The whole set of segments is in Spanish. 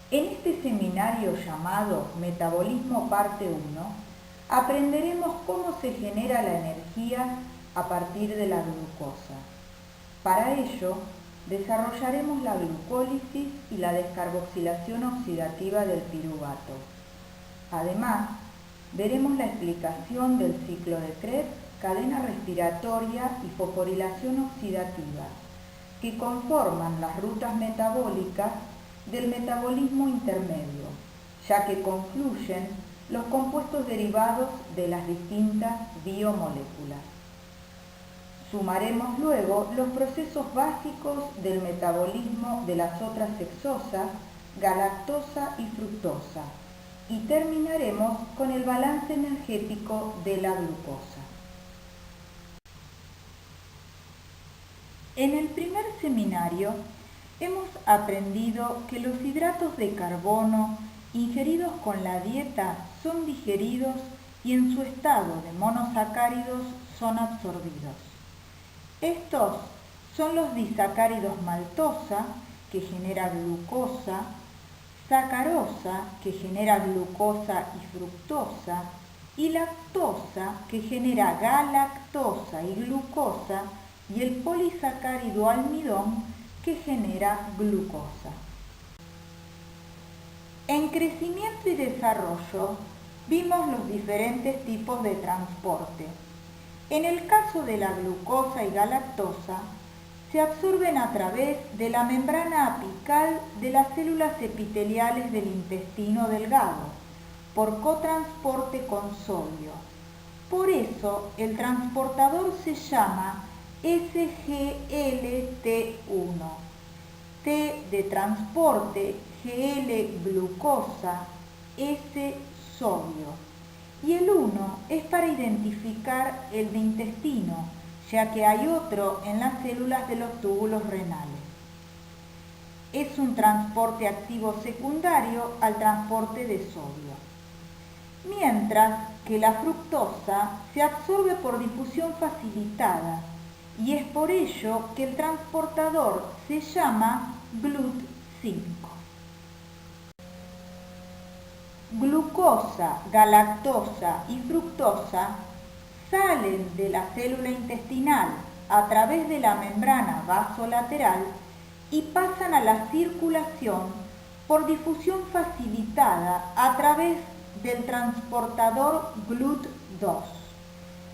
En este seminario llamado Metabolismo Parte 1, aprenderemos cómo se genera la energía a partir de la glucosa. Para ello, desarrollaremos la glucólisis y la descarboxilación oxidativa del piruvato. Además, veremos la explicación del ciclo de Krebs, cadena respiratoria y fosforilación oxidativa, que conforman las rutas metabólicas del metabolismo intermedio, ya que confluyen los compuestos derivados de las distintas biomoléculas. Sumaremos luego los procesos básicos del metabolismo de las otras hexosas, galactosa y fructosa, y terminaremos con el balance energético de la glucosa. En el primer seminario hemos aprendido que los hidratos de carbono ingeridos con la dieta son digeridos y en su estado de monosacáridos son absorbidos. Estos son los disacáridos maltosa, que genera glucosa, sacarosa, que genera glucosa y fructosa, y lactosa, que genera galactosa y glucosa, y el polisacárido almidón, que genera glucosa. En crecimiento y desarrollo vimos los diferentes tipos de transporte. En el caso de la glucosa y galactosa, se absorben a través de la membrana apical de las células epiteliales del intestino delgado, por cotransporte con sodio. Por eso, el transportador se llama SGLT1. T de transporte, Gl glucosa, S sodio. Y el 1 es para identificar el de intestino, ya que hay otro en las células de los túbulos renales. Es un transporte activo secundario al transporte de sodio. Mientras que la fructosa se absorbe por difusión facilitada, y es por ello que el transportador se llama GLUT5. Glucosa, galactosa y fructosa salen de la célula intestinal a través de la membrana vasolateral y pasan a la circulación por difusión facilitada a través del transportador GLUT2.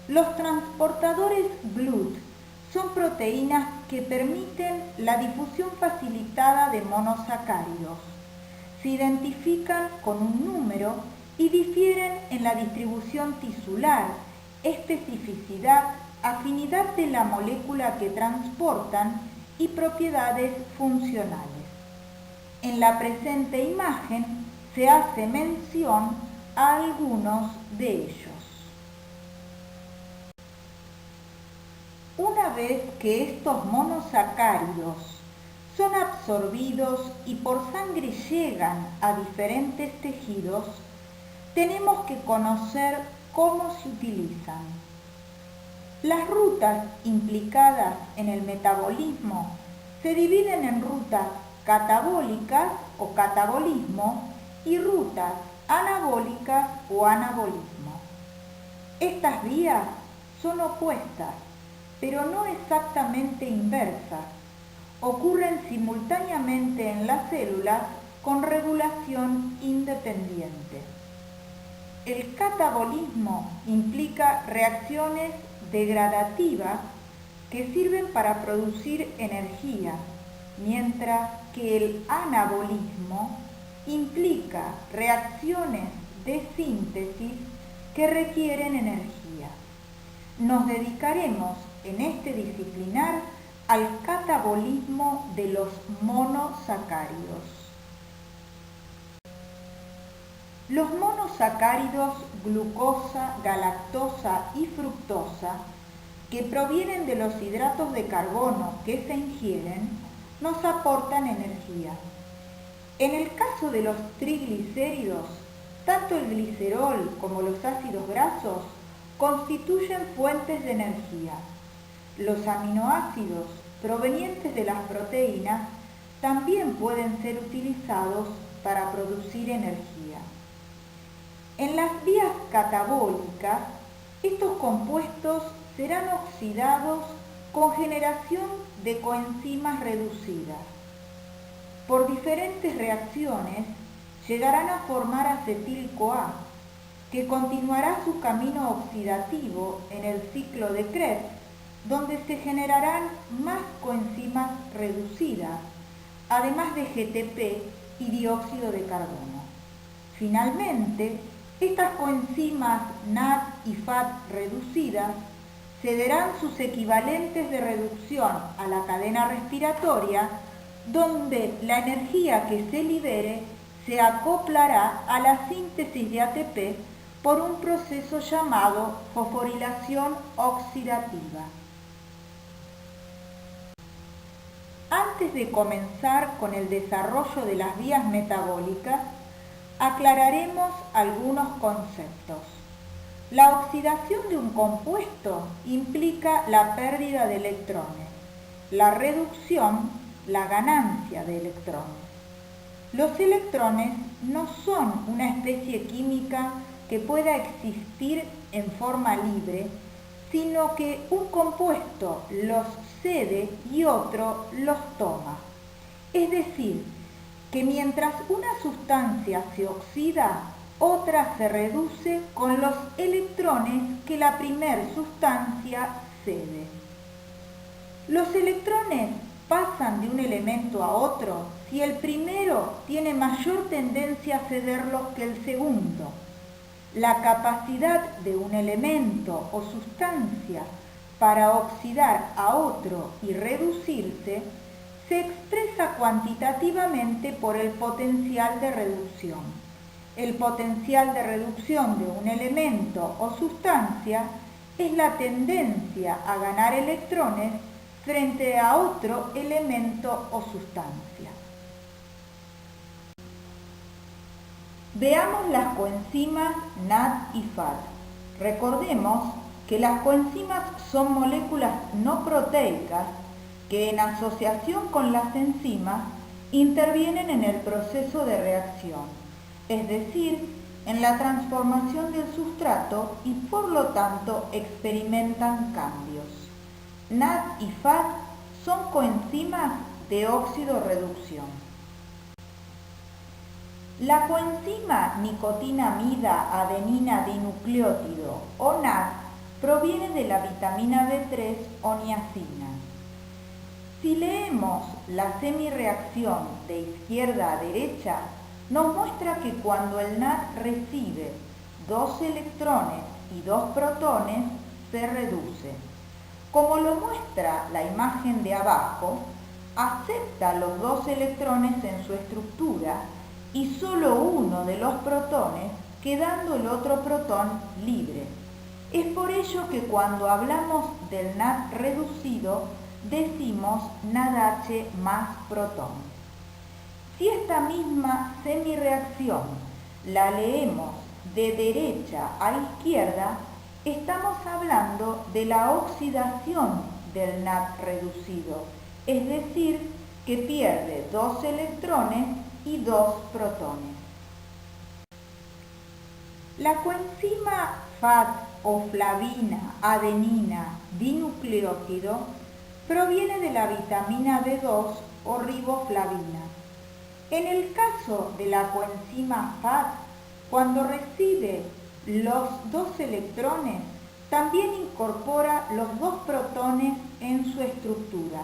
Los transportadores GLUT son proteínas que permiten la difusión facilitada de monosacáridos. Se identifican con un número y difieren en la distribución tisular, especificidad, afinidad de la molécula que transportan y propiedades funcionales. En la presente imagen se hace mención a algunos de ellos. Una vez que estos monosacáridos son absorbidos y por sangre llegan a diferentes tejidos, tenemos que conocer cómo se utilizan. Las rutas implicadas en el metabolismo se dividen en rutas catabólicas o catabolismo y rutas anabólicas o anabolismo. Estas vías son opuestas, pero no exactamente inversas. Ocurren simultáneamente en las células con regulación independiente. El catabolismo implica reacciones degradativas que sirven para producir energía, mientras que el anabolismo implica reacciones de síntesis que requieren energía. Nos dedicaremos en este disciplinar al catabolismo de los monosacáridos. Los monosacáridos glucosa, galactosa y fructosa, que provienen de los hidratos de carbono que se ingieren, nos aportan energía. En el caso de los triglicéridos, tanto el glicerol como los ácidos grasos constituyen fuentes de energía. Los aminoácidos provenientes de las proteínas también pueden ser utilizados para producir energía. En las vías catabólicas, estos compuestos serán oxidados con generación de coenzimas reducidas. Por diferentes reacciones, llegarán a formar acetil-CoA, que continuará su camino oxidativo en el ciclo de Krebs, donde se generarán más coenzimas reducidas, además de GTP y dióxido de carbono. Finalmente, estas coenzimas NAD y FAT reducidas cederán sus equivalentes de reducción a la cadena respiratoria, donde la energía que se libere se acoplará a la síntesis de ATP por un proceso llamado fosforilación oxidativa. Antes de comenzar con el desarrollo de las vías metabólicas, aclararemos algunos conceptos. La oxidación de un compuesto implica la pérdida de electrones, la reducción, la ganancia de electrones. Los electrones no son una especie química que pueda existir en forma libre, sino que un compuesto los cede y otro los toma. Es decir, que mientras una sustancia se oxida, otra se reduce con los electrones que la primer sustancia cede. Los electrones pasan de un elemento a otro si el primero tiene mayor tendencia a cederlos que el segundo. La capacidad de un elemento o sustancia para oxidar a otro y reducirse se expresa cuantitativamente por el potencial de reducción. El potencial de reducción de un elemento o sustancia es la tendencia a ganar electrones frente a otro elemento o sustancia. Veamos las coenzimas NAD y FAT. Recordemos que las coenzimas son moléculas no proteicas que en asociación con las enzimas intervienen en el proceso de reacción, es decir, en la transformación del sustrato y por lo tanto experimentan cambios. NAD y FAT son coenzimas de óxido-reducción. La coenzima nicotinamida adenina dinucleótido o NAD proviene de la vitamina B3 o niacina. Si leemos la semireacción de izquierda a derecha, nos muestra que cuando el NAD recibe 2 electrones y 2 protones, se reduce. Como lo muestra la imagen de abajo, acepta los 2 electrones en su estructura y solo uno de los protones, quedando el otro protón libre. Es por ello que cuando hablamos del NAD reducido, decimos NADH más protón. Si esta misma semireacción la leemos de derecha a izquierda, estamos hablando de la oxidación del NAD reducido, es decir, que pierde 2 electrones y 2 protones. La coenzima FAT o flavina adenina dinucleótido proviene de la vitamina B2 o riboflavina. En el caso de la coenzima FAT, cuando recibe los 2 electrones, también incorpora los 2 protones en su estructura.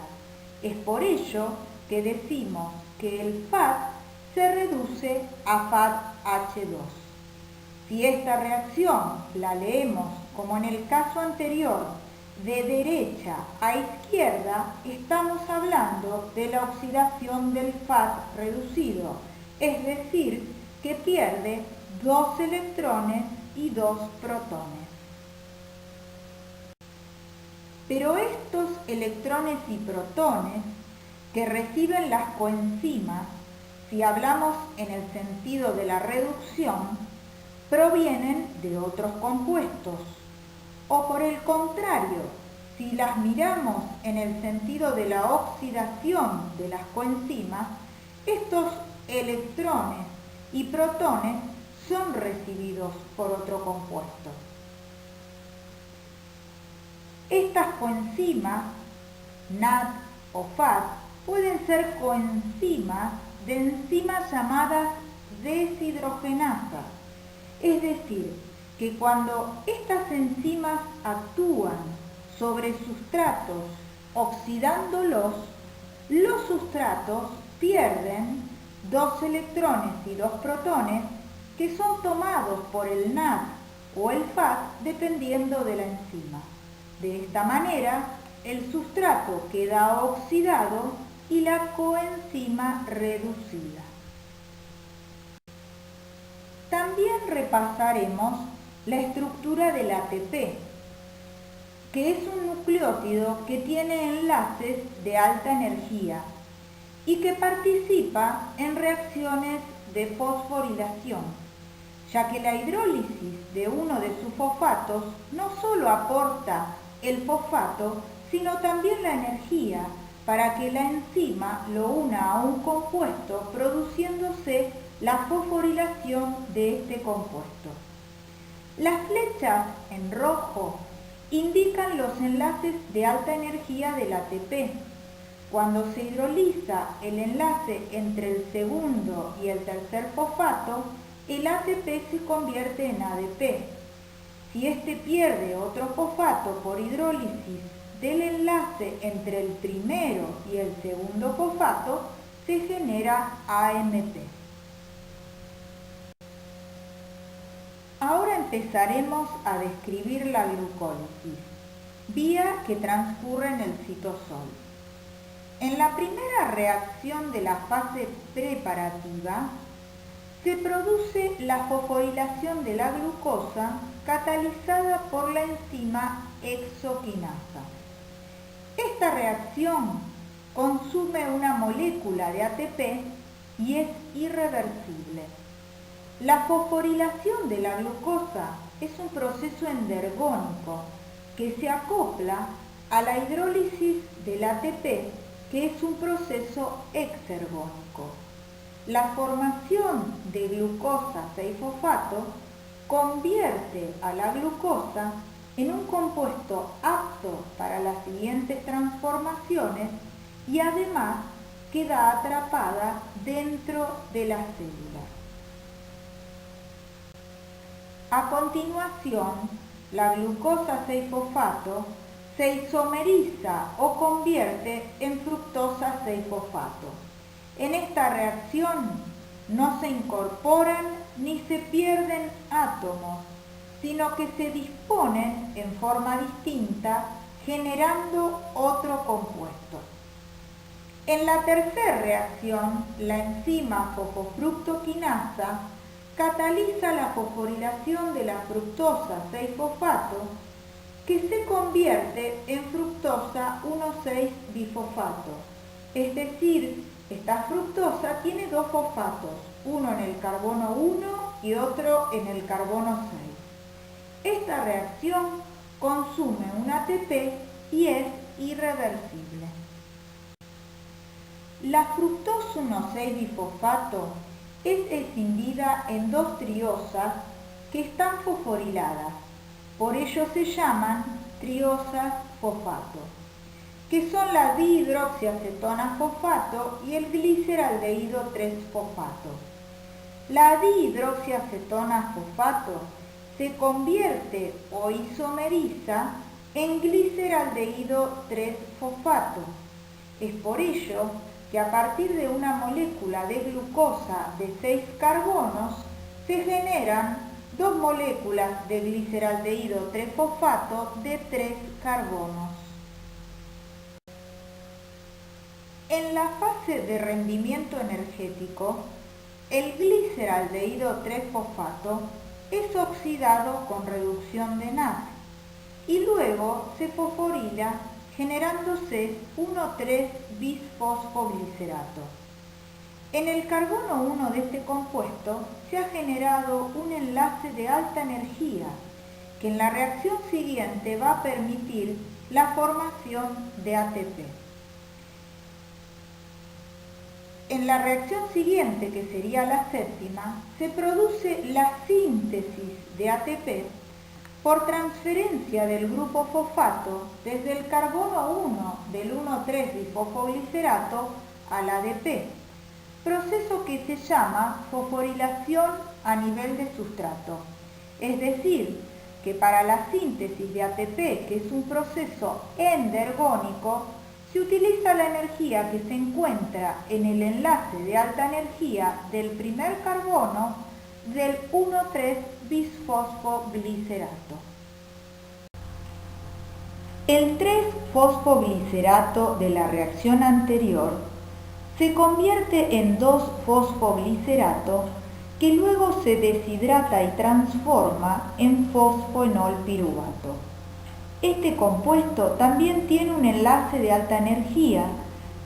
Es por ello que decimos que el FAT se reduce a FAT-H2. Si esta reacción la leemos como en el caso anterior, de derecha a izquierda, estamos hablando de la oxidación del FAT reducido, es decir, que pierde 2 electrones y 2 protones. Pero estos electrones y protones que reciben las coenzimas, si hablamos en el sentido de la reducción, provienen de otros compuestos. O por el contrario, si las miramos en el sentido de la oxidación de las coenzimas, estos electrones y protones son recibidos por otro compuesto. Estas coenzimas, NAD o FAD, pueden ser coenzimas de enzimas llamadas deshidrogenasas, es decir, que cuando estas enzimas actúan sobre sustratos oxidándolos, los sustratos pierden 2 electrones y 2 protones que son tomados por el NAD o el FAD dependiendo de la enzima. De esta manera, el sustrato queda oxidado y la coenzima reducida. También repasaremos la estructura del ATP, que es un nucleótido que tiene enlaces de alta energía y que participa en reacciones de fosforilación, ya que la hidrólisis de uno de sus fosfatos no solo aporta el fosfato, sino también la energía para que la enzima lo una a un compuesto, produciéndose la fosforilación de este compuesto. Las flechas en rojo indican los enlaces de alta energía del ATP. Cuando se hidroliza el enlace entre el segundo y el tercer fosfato, el ATP se convierte en ADP. Si éste pierde otro fosfato por hidrólisis del enlace entre el primero y el segundo fosfato, se genera AMP. Ahora empezaremos a describir la glucólisis, vía que transcurre en el citosol. En la primera reacción de la fase preparativa, se produce la fosforilación de la glucosa catalizada por la enzima hexoquinasa. Esta reacción consume una molécula de ATP y es irreversible. La fosforilación de la glucosa es un proceso endergónico que se acopla a la hidrólisis del ATP, que es un proceso exergónico. La formación de glucosa 6-fosfato convierte a la glucosa en un compuesto apto para las siguientes transformaciones y además queda atrapada dentro de la célula. A continuación, la glucosa 6-fosfato se isomeriza o convierte en fructosa 6-fosfato. En esta reacción no se incorporan ni se pierden átomos, sino que se disponen en forma distinta, generando otro compuesto. En la tercera reacción, la enzima fosfofructoquinasa cataliza la fosforilación de la fructosa 6-fosfato, que se convierte en fructosa 1,6-bifosfato. Es decir, esta fructosa tiene 2 fosfatos, uno en el carbono 1 y otro en el carbono 6. Esta reacción consume un ATP y es irreversible. La fructosa 1,6-bifosfato es escindida en 2 triosas que están fosforiladas, por ello se llaman triosas fosfato, que son la dihidroxiacetona fosfato y el gliceraldehído 3-fosfato. La dihidroxiacetona fosfato se convierte o isomeriza en gliceraldehído 3-fosfato. Es por ello que a partir de una molécula de glucosa de 6 carbonos se generan 2 moléculas de gliceraldehído 3-fosfato de 3 carbonos. En la fase de rendimiento energético, el gliceraldehído 3-fosfato es oxidado con reducción de NAD y luego se fosforila generándose 1,3-bisfosfoglicerato. En el carbono 1 de este compuesto se ha generado un enlace de alta energía que en la reacción siguiente va a permitir la formación de ATP. En la reacción siguiente, que sería la séptima, se produce la síntesis de ATP por transferencia del grupo fosfato desde el carbono 1 del 1,3-bifosfoglicerato al ADP, proceso que se llama fosforilación a nivel de sustrato. Es decir, que para la síntesis de ATP, que es un proceso endergónico, se utiliza la energía que se encuentra en el enlace de alta energía del primer carbono del 1,3-bisfosfoglicerato. El 3-fosfoglicerato de la reacción anterior se convierte en 2-fosfoglicerato que luego se deshidrata y transforma en fosfoenolpiruvato. Este compuesto también tiene un enlace de alta energía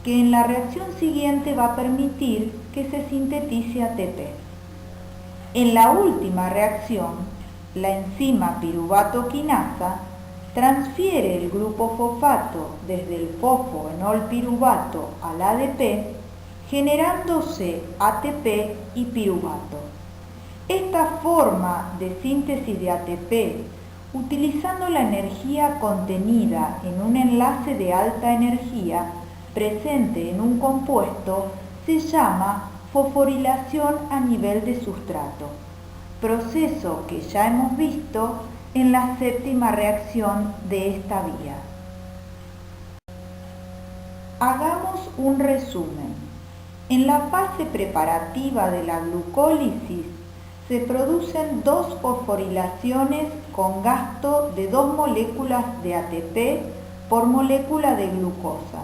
que en la reacción siguiente va a permitir que se sintetice ATP. En la última reacción, la enzima piruvato quinasa transfiere el grupo fosfato desde el fosfoenolpiruvato al ADP, generándose ATP y piruvato. Esta forma de síntesis de ATP, utilizando la energía contenida en un enlace de alta energía presente en un compuesto, se llama fosforilación a nivel de sustrato, proceso que ya hemos visto en la séptima reacción de esta vía. Hagamos un resumen. En la fase preparativa de la glucólisis se producen 2 fosforilaciones con gasto de 2 moléculas de ATP por molécula de glucosa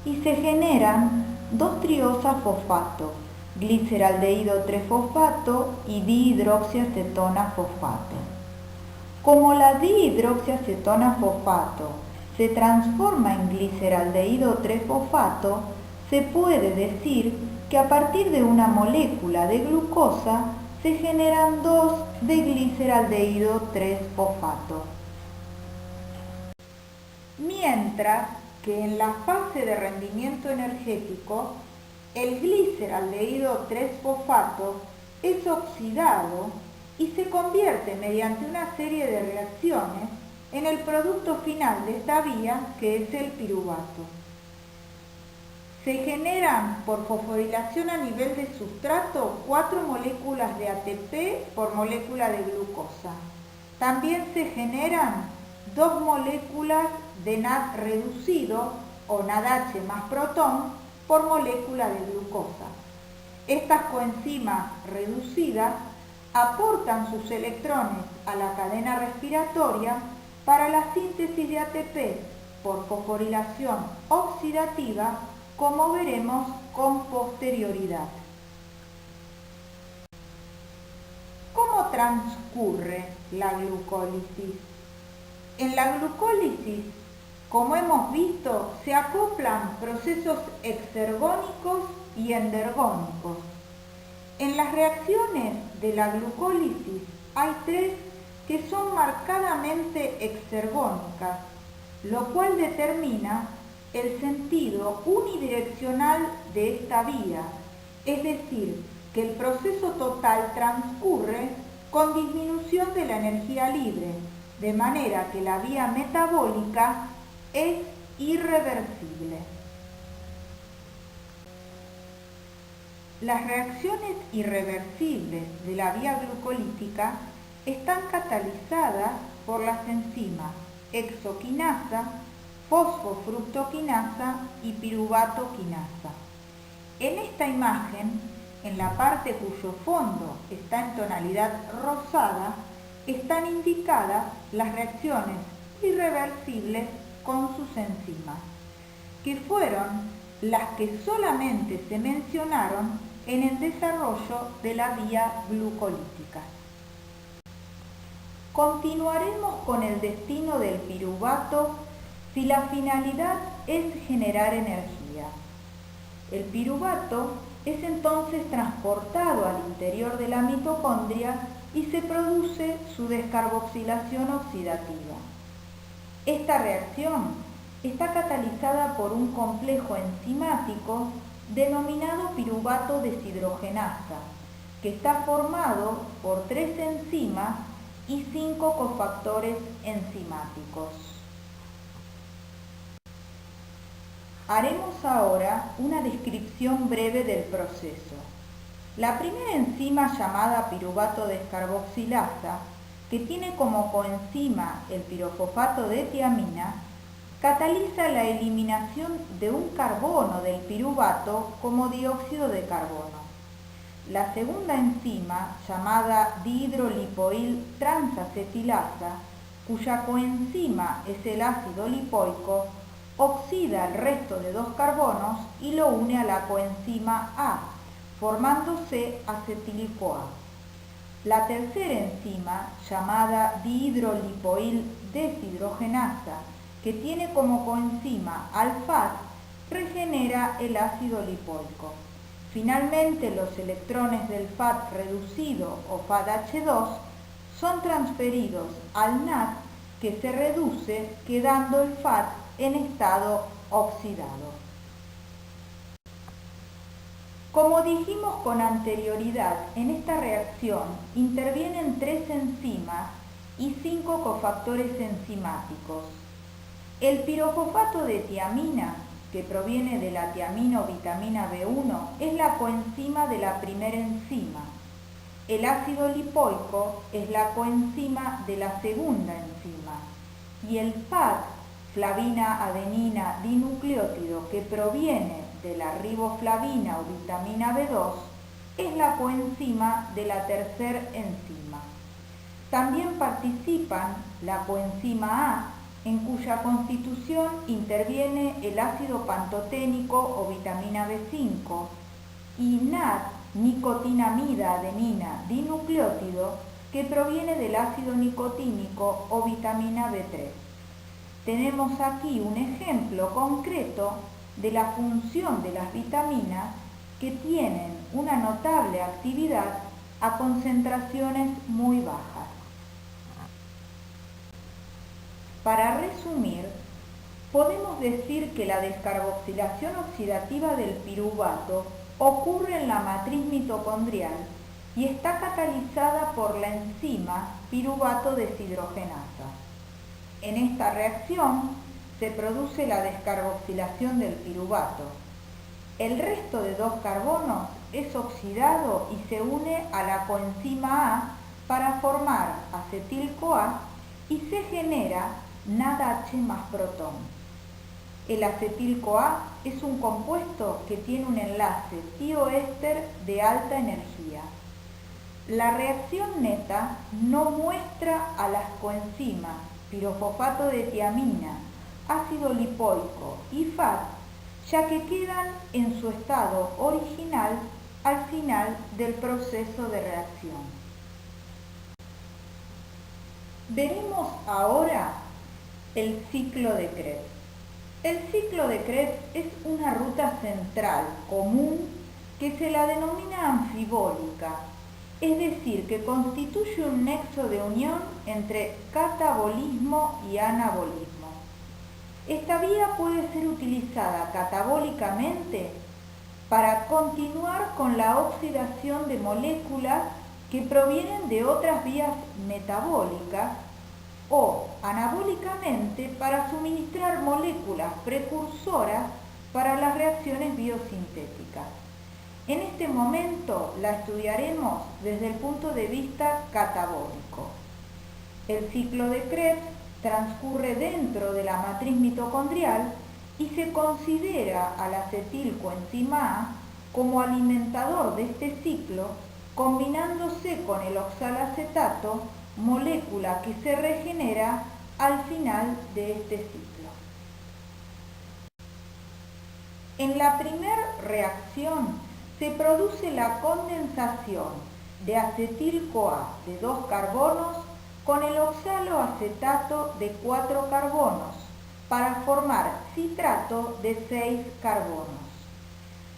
y se generan 2 triosafosfato, gliceraldehído 3-fosfato y dihidroxiacetona fosfato. Como la dihidroxiacetona fosfato se transforma en gliceraldehído 3-fosfato, se puede decir que a partir de una molécula de glucosa se generan 2 de gliceraldehído 3-fosfato. Mientras que en la fase de rendimiento energético, el gliceraldehído 3-fosfato es oxidado y se convierte mediante una serie de reacciones en el producto final de esta vía, que es el piruvato. Se generan por fosforilación a nivel de sustrato 4 moléculas de ATP por molécula de glucosa. También se generan 2 moléculas de NAD reducido o NADH más protón por molécula de glucosa. Estas coenzimas reducidas aportan sus electrones a la cadena respiratoria para la síntesis de ATP por fosforilación oxidativa, como veremos con posterioridad. ¿Cómo transcurre la glucólisis? En la glucólisis, como hemos visto, se acoplan procesos exergónicos y endergónicos. En las reacciones de la glucólisis hay 3 que son marcadamente exergónicas, lo cual determina el sentido unidireccional de esta vía, es decir, que el proceso total transcurre con disminución de la energía libre, de manera que la vía metabólica es irreversible. Las reacciones irreversibles de la vía glucolítica están catalizadas por las enzimas hexoquinasa, fosfofructoquinasa y piruvato quinasa. En esta imagen, en la parte cuyo fondo está en tonalidad rosada, están indicadas las reacciones irreversibles con sus enzimas, que fueron las que solamente se mencionaron en el desarrollo de la vía glucolítica. Continuaremos con el destino del piruvato si la finalidad es generar energía. El piruvato es entonces transportado al interior de la mitocondria y se produce su descarboxilación oxidativa. Esta reacción está catalizada por un complejo enzimático denominado piruvato deshidrogenasa, que está formado por 3 enzimas y 5 cofactores enzimáticos. Haremos ahora una descripción breve del proceso. La primera enzima, llamada piruvato descarboxilasa, que tiene como coenzima el pirofosfato de tiamina, cataliza la eliminación de un carbono del piruvato como dióxido de carbono. La segunda enzima, llamada dihidrolipoil transacetilasa, cuya coenzima es el ácido lipoico, oxida el resto de 2 carbonos y lo une a la coenzima A, formándose acetil-CoA. La tercera enzima, llamada dihidrolipoil deshidrogenasa, que tiene como coenzima al FAD, regenera el ácido lipoico. Finalmente, los electrones del FAD reducido o FADH2 son transferidos al NAD, que se reduce quedando el FAD en estado oxidado. Como dijimos con anterioridad, en esta reacción intervienen 3 enzimas y 5 cofactores enzimáticos. El pirofosfato de tiamina, que proviene de la tiaminovitamina B1, es la coenzima de la primera enzima. El ácido lipoico es la coenzima de la segunda enzima. Y el FAD, flavina adenina dinucleótido, que proviene de la riboflavina o vitamina B2, es la coenzima de la tercera enzima. También participan la coenzima A, en cuya constitución interviene el ácido pantoténico o vitamina B5, y NAD, nicotinamida adenina dinucleótido, que proviene del ácido nicotínico o vitamina B3. Tenemos aquí un ejemplo concreto de la función de las vitaminas que tienen una notable actividad a concentraciones muy bajas. Para resumir, podemos decir que la descarboxilación oxidativa del piruvato ocurre en la matriz mitocondrial y está catalizada por la enzima piruvato deshidrogenasa. En esta reacción se produce la descarboxilación del piruvato. El resto de 2 carbonos es oxidado y se une a la coenzima A para formar acetil-CoA y se genera NADH más protón. El acetil-CoA es un compuesto que tiene un enlace tioéster de alta energía. La reacción neta no muestra a las coenzimas pirofosfato de tiamina, ácido lipoico y FAD, ya que quedan en su estado original al final del proceso de reacción. Veremos ahora el ciclo de Krebs. El ciclo de Krebs es una ruta central común que se la denomina anfibólica, es decir, que constituye un nexo de unión entre catabolismo y anabolismo. Esta vía puede ser utilizada catabólicamente para continuar con la oxidación de moléculas que provienen de otras vías metabólicas o anabólicamente para suministrar moléculas precursoras para las reacciones biosintéticas. En este momento la estudiaremos desde el punto de vista catabólico. El ciclo de Krebs transcurre dentro de la matriz mitocondrial y se considera al acetilcoenzima A como alimentador de este ciclo, combinándose con el oxalacetato, molécula que se regenera al final de este ciclo. En la primera reacción se produce la condensación de acetil-CoA de 2 carbonos con el oxaloacetato de 4 carbonos para formar citrato de 6 carbonos.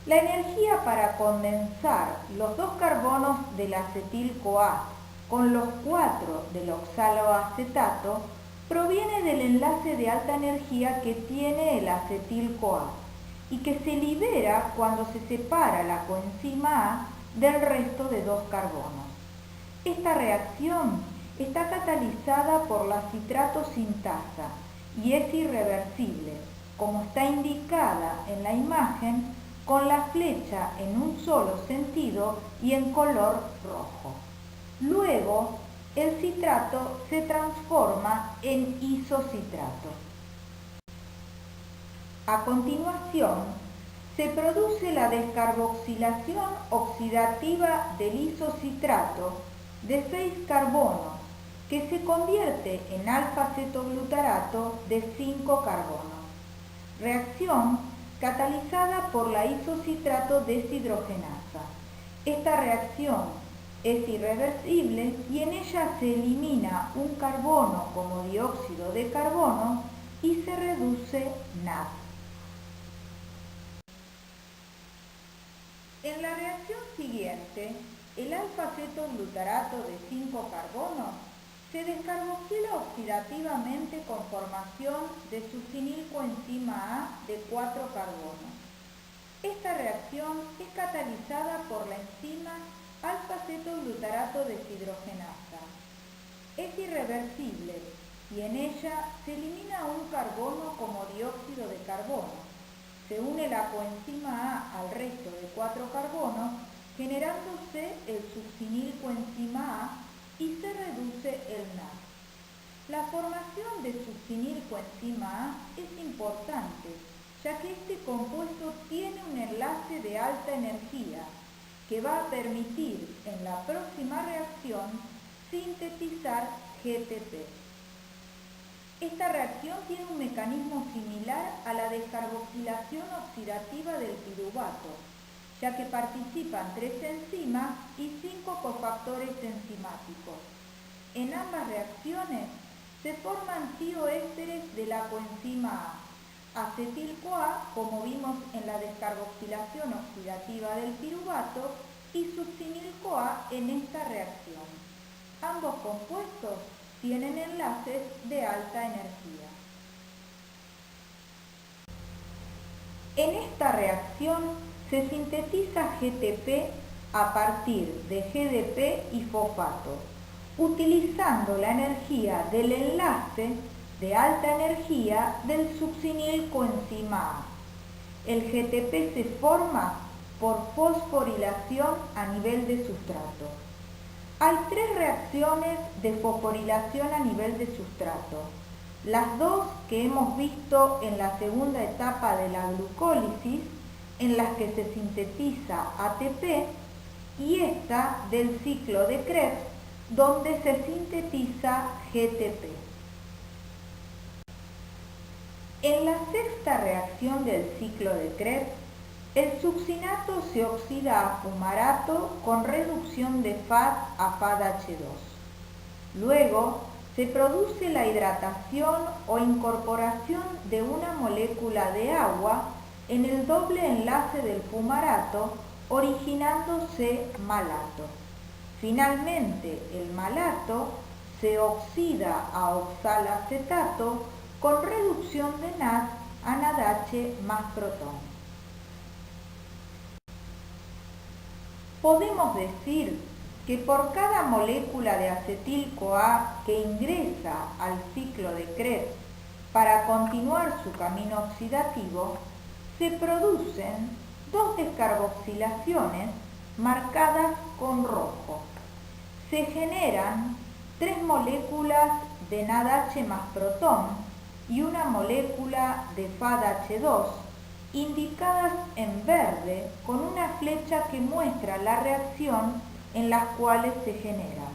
La energía para condensar los 2 carbonos del acetil-CoA con los 4 del oxaloacetato proviene del enlace de alta energía que tiene el acetil-CoA y que se libera cuando se separa la coenzima A del resto de dos carbonos. Esta reacción está catalizada por la citrato sintasa y es irreversible, como está indicada en la imagen con la flecha en un solo sentido y en color rojo. Luego, el citrato se transforma en isocitrato. A continuación, se produce la descarboxilación oxidativa del isocitrato de 6 carbonos, que se convierte en alfa-cetoglutarato de 5 carbonos. Reacción catalizada por la isocitrato deshidrogenasa. Esta reacción es irreversible y en ella se elimina un carbono como dióxido de carbono y se reduce NAD. En la reacción siguiente, el alfa-cetoglutarato de 5 carbonos se descarboxila oxidativamente con formación de succinilcoenzima A de 4 carbonos. Esta reacción es catalizada por la enzima alfa-cetoglutarato deshidrogenasa. Es irreversible y en ella se elimina un carbono como dióxido de carbono. Se une la coenzima A al resto de 4 carbonos, generándose el succinilcoenzima A y se reduce el NAD. La formación de succinilcoenzima A es importante, ya que este compuesto tiene un enlace de alta energía que va a permitir en la próxima reacción sintetizar GTP. Esta reacción tiene un mecanismo similar a la descarboxilación oxidativa del piruvato, ya que participan 3 enzimas y 5 cofactores enzimáticos. En ambas reacciones se forman tioésteres de la coenzima A, acetil-CoA, como vimos en la descarboxilación oxidativa del piruvato, y succinil-CoA en esta reacción. Ambos compuestos tienen enlaces de alta energía. En esta reacción se sintetiza GTP a partir de GDP y fosfato, utilizando la energía del enlace de alta energía del succinilcoenzima A. El GTP se forma por fosforilación a nivel de sustrato. Hay 3 reacciones de fosforilación a nivel de sustrato. Las 2 que hemos visto en la segunda etapa de la glucólisis, en las que se sintetiza ATP, y esta del ciclo de Krebs, donde se sintetiza GTP. En la sexta reacción del ciclo de Krebs, el succinato se oxida a fumarato con reducción de FAD a FADH2. Luego, se produce la hidratación o incorporación de una molécula de agua en el doble enlace del fumarato, originándose malato. Finalmente, el malato se oxida a oxalacetato con reducción de NAD a NADH más protón. Podemos decir que por cada molécula de acetil-CoA que ingresa al ciclo de Krebs para continuar su camino oxidativo, se producen 2 descarboxilaciones marcadas con rojo. Se generan 3 moléculas de NADH más protón y una molécula de FADH2, indicadas en verde con una flecha que muestra la reacción en las cuales se generan.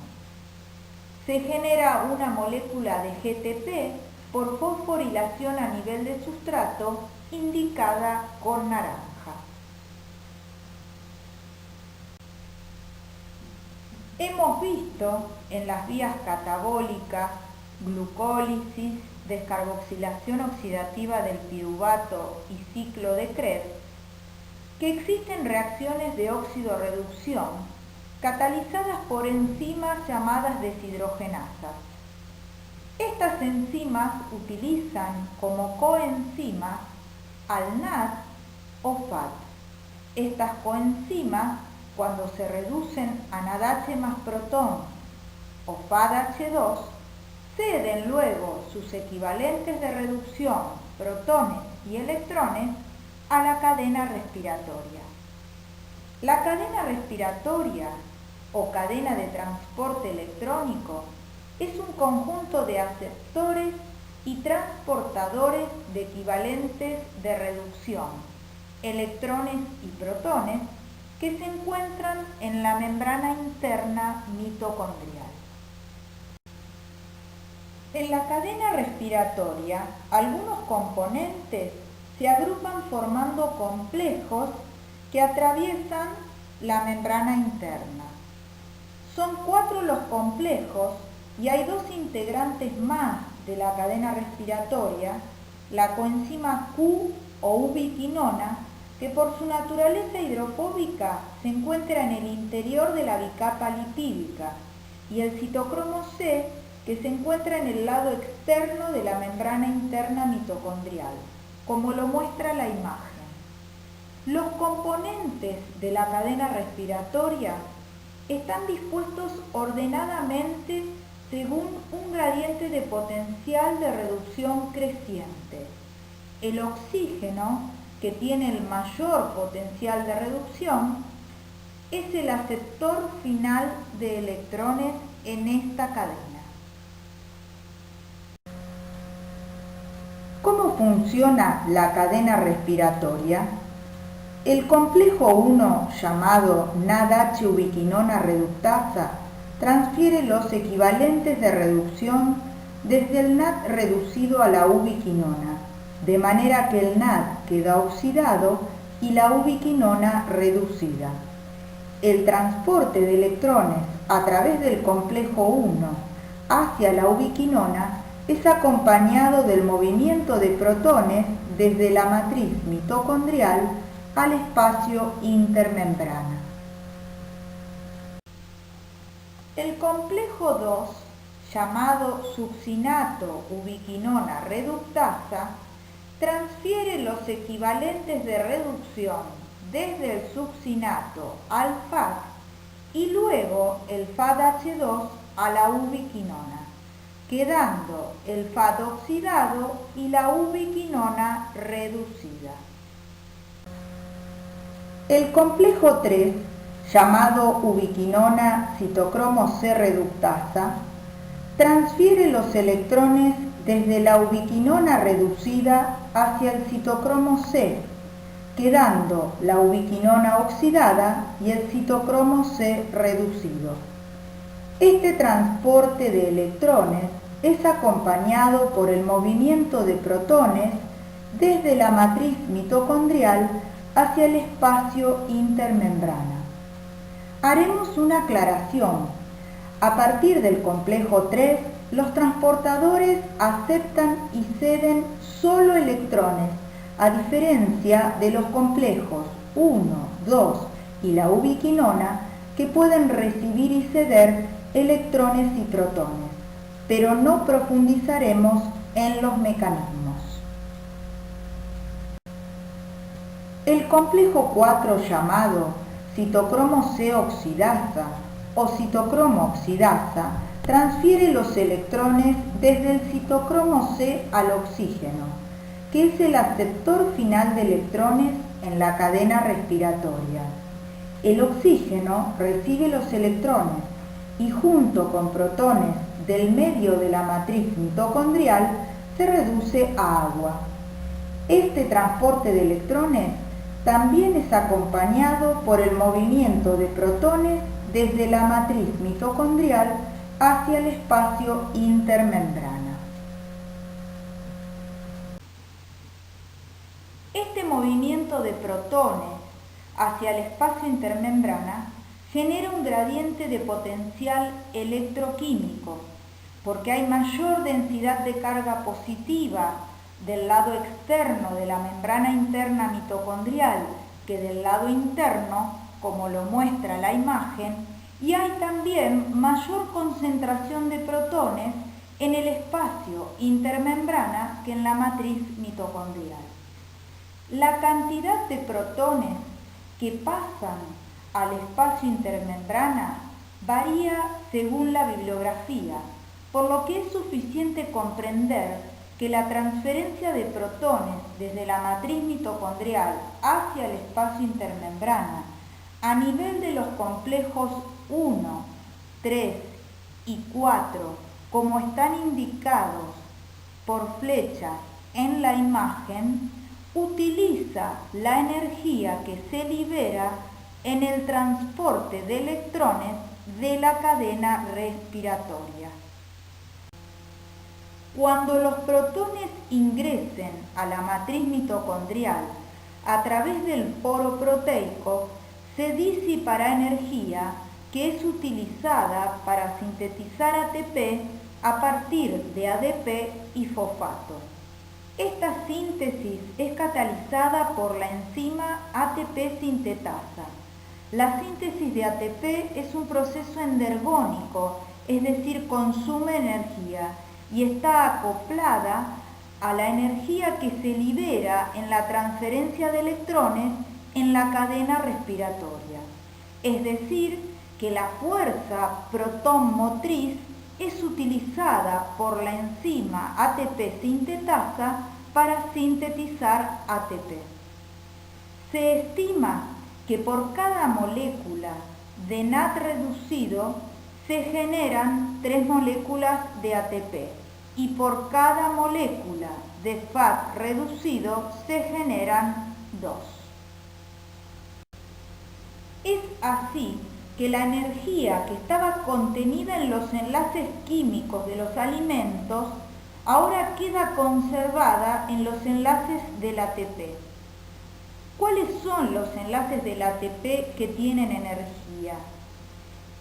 Se genera una molécula de GTP por fosforilación a nivel de sustrato, indicada con naranja. Hemos visto en las vías catabólicas, glucólisis, descarboxilación oxidativa del piruvato y ciclo de Krebs, que existen reacciones de óxido-reducción catalizadas por enzimas llamadas deshidrogenasas. Estas enzimas utilizan como coenzimas al NAD o FAT. Estas coenzimas, cuando se reducen a NADH más protón o FADH2, ceden luego sus equivalentes de reducción, protones y electrones, a la cadena respiratoria. La cadena respiratoria o cadena de transporte electrónico es un conjunto de aceptores y transportadores de equivalentes de reducción, electrones y protones, que se encuentran en la membrana interna mitocondrial. En la cadena respiratoria, algunos componentes se agrupan formando complejos que atraviesan la membrana interna. Son 4 los complejos y hay 2 integrantes más de la cadena respiratoria, la coenzima Q o ubiquinona, que por su naturaleza hidrofóbica se encuentra en el interior de la bicapa lipídica, y el citocromo C, que se encuentra en el lado externo de la membrana interna mitocondrial, como lo muestra la imagen. Los componentes de la cadena respiratoria están dispuestos ordenadamente según un gradiente de potencial de reducción creciente. El oxígeno, que tiene el mayor potencial de reducción, es el aceptor final de electrones en esta cadena. ¿Cómo funciona la cadena respiratoria? El complejo 1, llamado NADH ubiquinona reductasa, transfiere los equivalentes de reducción desde el NAD reducido a la ubiquinona, de manera que el NAD queda oxidado y la ubiquinona reducida. El transporte de electrones a través del complejo 1 hacia la ubiquinona es acompañado del movimiento de protones desde la matriz mitocondrial al espacio intermembrana. El complejo 2, llamado succinato ubiquinona reductasa, transfiere los equivalentes de reducción desde el succinato al FAD y luego el FADH2 a la ubiquinona, quedando el FAD oxidado y la ubiquinona reducida. El complejo 3, llamado ubiquinona citocromo C reductasa, transfiere los electrones desde la ubiquinona reducida hacia el citocromo C, quedando la ubiquinona oxidada y el citocromo C reducido. Este transporte de electrones es acompañado por el movimiento de protones desde la matriz mitocondrial hacia el espacio intermembrana. Haremos una aclaración. A partir del complejo 3, los transportadores aceptan y ceden solo electrones, a diferencia de los complejos 1, 2 y la ubiquinona, que pueden recibir y ceder electrones y protones, pero no profundizaremos en los mecanismos. El complejo 4, llamado citocromo C oxidasa o citocromo oxidasa, transfiere los electrones desde el citocromo C al oxígeno, que es el aceptor final de electrones en la cadena respiratoria. El oxígeno recibe los electrones y junto con protones del medio de la matriz mitocondrial se reduce a agua. Este transporte de electrones también es acompañado por el movimiento de protones desde la matriz mitocondrial hacia el espacio intermembrana. Este movimiento de protones hacia el espacio intermembrana genera un gradiente de potencial electroquímico, porque hay mayor densidad de carga positiva del lado externo de la membrana interna mitocondrial que del lado interno, como lo muestra la imagen, y hay también mayor concentración de protones en el espacio intermembrana que en la matriz mitocondrial. La cantidad de protones que pasan al espacio intermembrana varía según la bibliografía, por lo que es suficiente comprender que la transferencia de protones desde la matriz mitocondrial hacia el espacio intermembrana a nivel de los complejos 1, 3 y 4, como están indicados por flechas en la imagen, utiliza la energía que se libera en el transporte de electrones de la cadena respiratoria. Cuando los protones ingresen a la matriz mitocondrial a través del poro proteico, se disipará energía que es utilizada para sintetizar ATP a partir de ADP y fosfato. Esta síntesis es catalizada por la enzima ATP sintetasa. La síntesis de ATP es un proceso endergónico, es decir, consume energía y está acoplada a la energía que se libera en la transferencia de electrones en la cadena respiratoria. Es decir, que la fuerza protón motriz es utilizada por la enzima ATP sintetasa para sintetizar ATP. Se estima que por cada molécula de NAD reducido se generan 3 moléculas de ATP y por cada molécula de FAT reducido se generan 2. Es así que la energía que estaba contenida en los enlaces químicos de los alimentos ahora queda conservada en los enlaces del ATP. ¿Cuáles son los enlaces del ATP que tienen energía?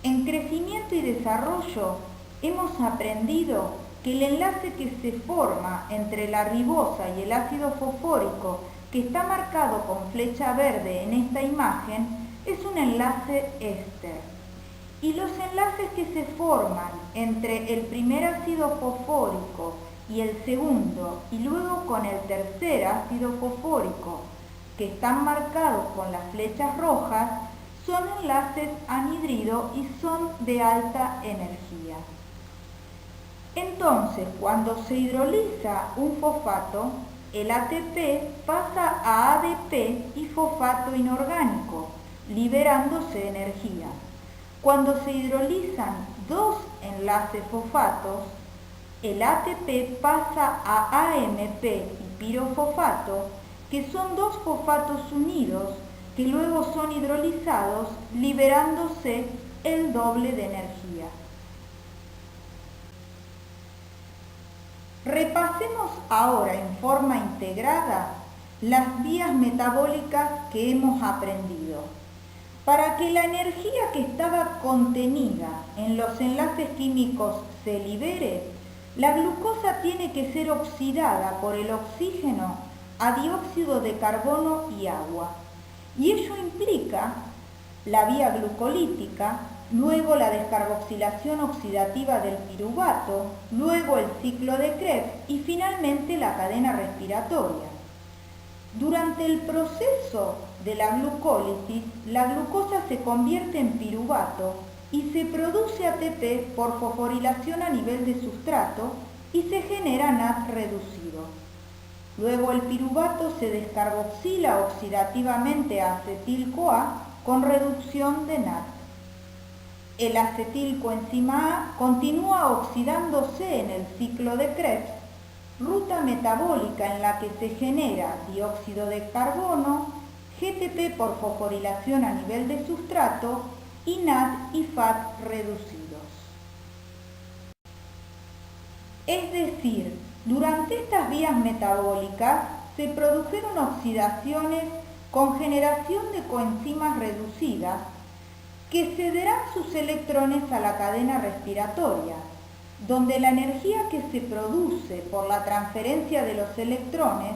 En crecimiento y desarrollo hemos aprendido que el enlace que se forma entre la ribosa y el ácido fosfórico, que está marcado con flecha verde en esta imagen, es un enlace éster. Y los enlaces que se forman entre el primer ácido fosfórico y el segundo, y luego con el tercer ácido fosfórico, que están marcados con las flechas rojas, son enlaces anhidrido y son de alta energía. Entonces, cuando se hidroliza un fosfato, el ATP pasa a ADP y fosfato inorgánico, liberándose energía. Cuando se hidrolizan 2 enlaces fosfatos, el ATP pasa a AMP y pirofosfato, que son 2 fosfatos unidos que luego son hidrolizados, liberándose el doble de energía. Repasemos ahora en forma integrada las vías metabólicas que hemos aprendido. Para que la energía que estaba contenida en los enlaces químicos se libere, la glucosa tiene que ser oxidada por el oxígeno a dióxido de carbono y agua. Y ello implica la vía glucolítica, luego la descarboxilación oxidativa del piruvato, luego el ciclo de Krebs y finalmente la cadena respiratoria. Durante el proceso de la glucólisis, la glucosa se convierte en piruvato y se produce ATP por fosforilación a nivel de sustrato y se genera NAD reducido. Luego el piruvato se descarboxila oxidativamente a acetil-CoA con reducción de NAD. El acetil-coenzima A continúa oxidándose en el ciclo de Krebs, ruta metabólica en la que se genera dióxido de carbono, GTP por fosforilación a nivel de sustrato y NAD y FAT reducidos. Es decir, durante estas vías metabólicas se produjeron oxidaciones con generación de coenzimas reducidas que cederán sus electrones a la cadena respiratoria, donde la energía que se produce por la transferencia de los electrones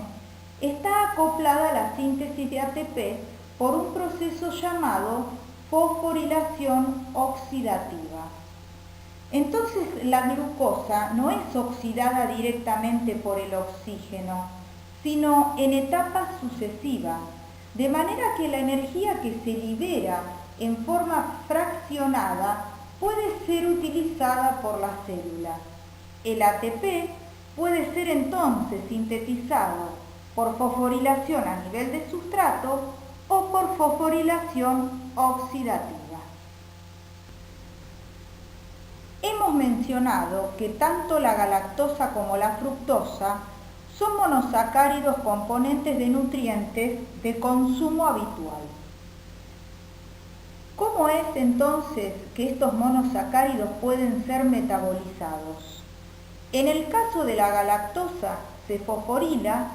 está acoplada a la síntesis de ATP por un proceso llamado fosforilación oxidativa. Entonces la glucosa no es oxidada directamente por el oxígeno, sino en etapas sucesivas, de manera que la energía que se libera en forma fraccionada puede ser utilizada por la célula. El ATP puede ser entonces sintetizado por fosforilación a nivel de sustrato o por fosforilación oxidativa. Hemos mencionado que tanto la galactosa como la fructosa son monosacáridos componentes de nutrientes de consumo habitual. ¿Cómo es entonces que estos monosacáridos pueden ser metabolizados? En el caso de la galactosa se fosforila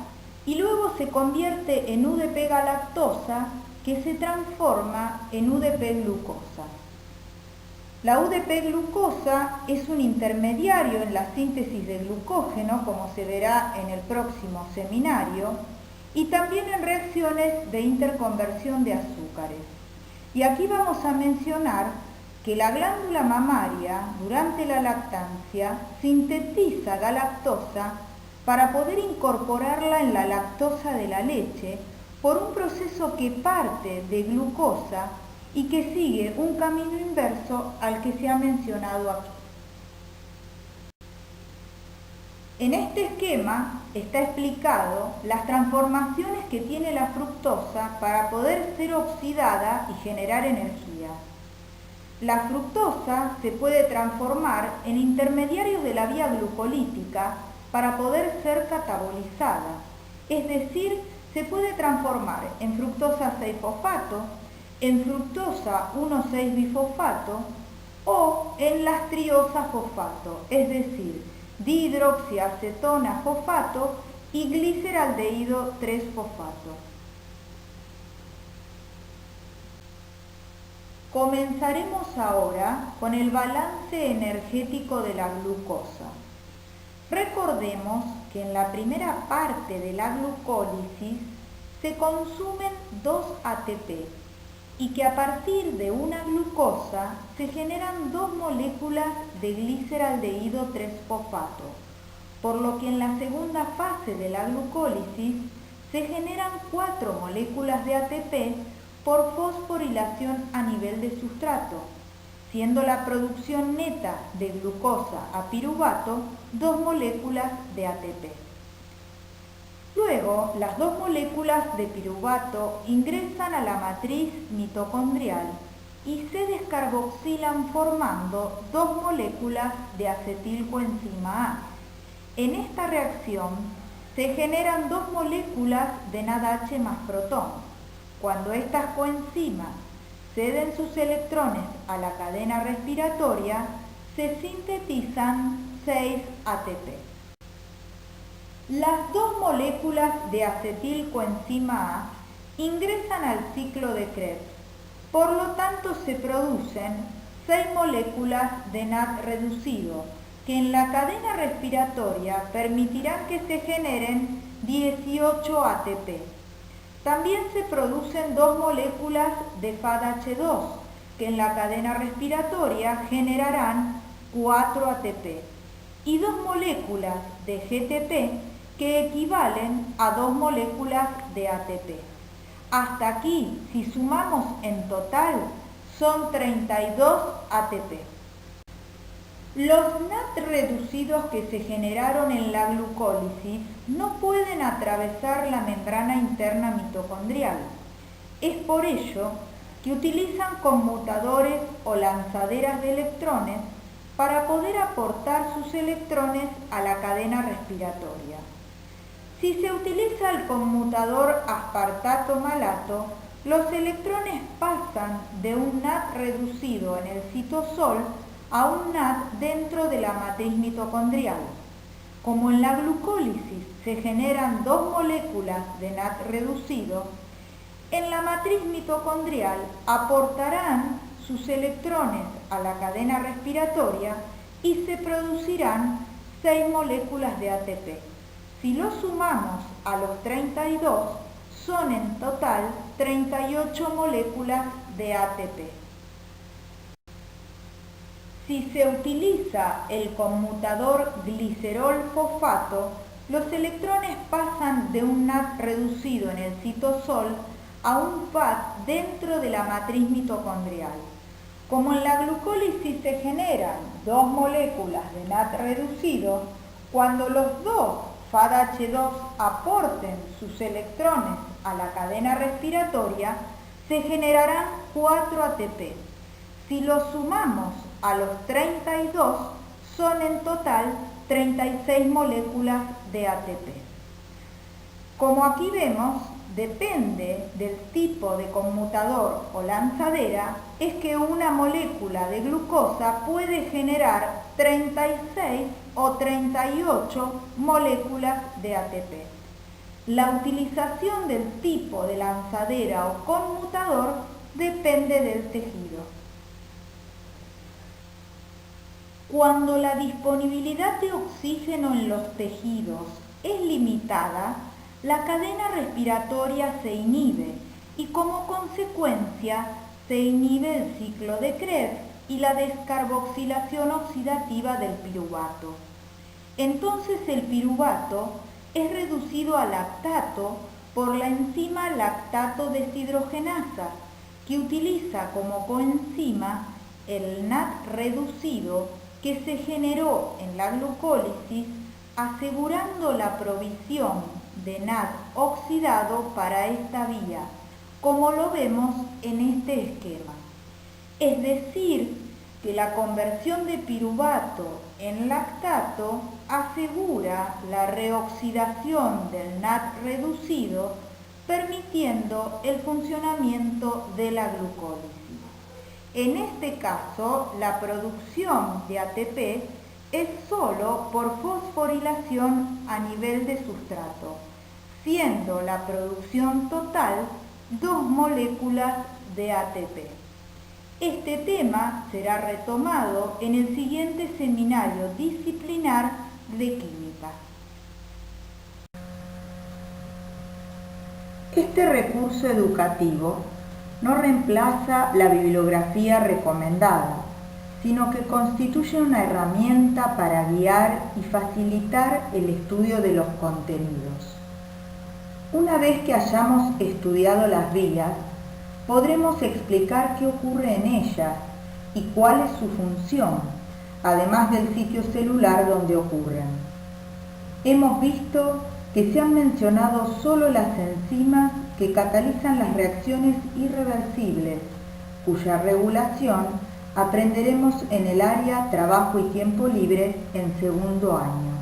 y luego se convierte en UDP-galactosa, que se transforma en UDP-glucosa. La UDP-glucosa es un intermediario en la síntesis de glucógeno, como se verá en el próximo seminario, y también en reacciones de interconversión de azúcares. Y aquí vamos a mencionar que la glándula mamaria, durante la lactancia, sintetiza galactosa para poder incorporarla en la lactosa de la leche por un proceso que parte de glucosa y que sigue un camino inverso al que se ha mencionado aquí. En este esquema está explicado las transformaciones que tiene la fructosa para poder ser oxidada y generar energía. La fructosa se puede transformar en intermediarios de la vía glucolítica para poder ser catabolizada, es decir, se puede transformar en fructosa 6-fosfato, en fructosa 1,6-bifosfato o en lastriosa fosfato, es decir, dihidroxiacetona fosfato y gliceraldehído 3-fosfato. Comenzaremos ahora con el balance energético de la glucosa. Recordemos que en la primera parte de la glucólisis se consumen 2 ATP y que a partir de una glucosa se generan 2 moléculas de gliceraldehído 3-fosfato, por lo que en la segunda fase de la glucólisis se generan 4 moléculas de ATP por fosforilación a nivel de sustrato, siendo la producción neta de glucosa a piruvato 2 moléculas de ATP. Luego, las 2 moléculas de piruvato ingresan a la matriz mitocondrial y se descarboxilan formando 2 moléculas de acetilcoenzima A. En esta reacción se generan 2 moléculas de NADH más protón. Cuando estas coenzimas ceden sus electrones a la cadena respiratoria, se sintetizan 6 ATP. Las 2 moléculas de acetilcoenzima A ingresan al ciclo de Krebs, por lo tanto se producen 6 moléculas de NAD reducido, que en la cadena respiratoria permitirán que se generen 18 ATP. También se producen 2 moléculas de FADH2, que en la cadena respiratoria generarán 4 ATP, y 2 moléculas de GTP, que equivalen a 2 moléculas de ATP. Hasta aquí, si sumamos en total, son 32 ATP. Los NAD reducidos que se generaron en la glucólisis no pueden atravesar la membrana interna mitocondrial. Es por ello que utilizan conmutadores o lanzaderas de electrones para poder aportar sus electrones a la cadena respiratoria. Si se utiliza el conmutador aspartato-malato, los electrones pasan de un NAD reducido en el citosol a un NAD dentro de la matriz mitocondrial. Como en la glucólisis se generan 2 moléculas de NAD reducido, en la matriz mitocondrial aportarán sus electrones a la cadena respiratoria y se producirán 6 moléculas de ATP. Si lo sumamos a los 32, son en total 38 moléculas de ATP. Si se utiliza el conmutador glicerol-fosfato, los electrones pasan de un NAD reducido en el citosol a un FAT dentro de la matriz mitocondrial. Como en la glucólisis se generan dos moléculas de NAD reducido, cuando los dos FADH2 aporten sus electrones a la cadena respiratoria, se generarán 4 ATP. Si los sumamos a los 32, son en total 36 moléculas de ATP. Como aquí vemos, depende del tipo de conmutador o lanzadera, es que una molécula de glucosa puede generar 36 o 38 moléculas de ATP. La utilización del tipo de lanzadera o conmutador depende del tejido. Cuando la disponibilidad de oxígeno en los tejidos es limitada, la cadena respiratoria se inhibe y como consecuencia se inhibe el ciclo de Krebs y la descarboxilación oxidativa del piruvato. Entonces el piruvato es reducido a lactato por la enzima lactato deshidrogenasa, que utiliza como coenzima el NAD reducido que se generó en la glucólisis, asegurando la provisión de NAD oxidado para esta vía, como lo vemos en este esquema. Es decir, que la conversión de piruvato en lactato asegura la reoxidación del NAD reducido, permitiendo el funcionamiento de la glucólisis. En este caso, la producción de ATP es solo por fosforilación a nivel de sustrato, siendo la producción total 2 moléculas de ATP. Este tema será retomado en el siguiente seminario disciplinar de química. Este recurso educativo no reemplaza la bibliografía recomendada, sino que constituye una herramienta para guiar y facilitar el estudio de los contenidos. Una vez que hayamos estudiado las vías, podremos explicar qué ocurre en ellas y cuál es su función, además del sitio celular donde ocurren. Hemos visto que se han mencionado solo las enzimas que catalizan las reacciones irreversibles, cuya regulación aprenderemos en el área Trabajo y Tiempo Libre en segundo año.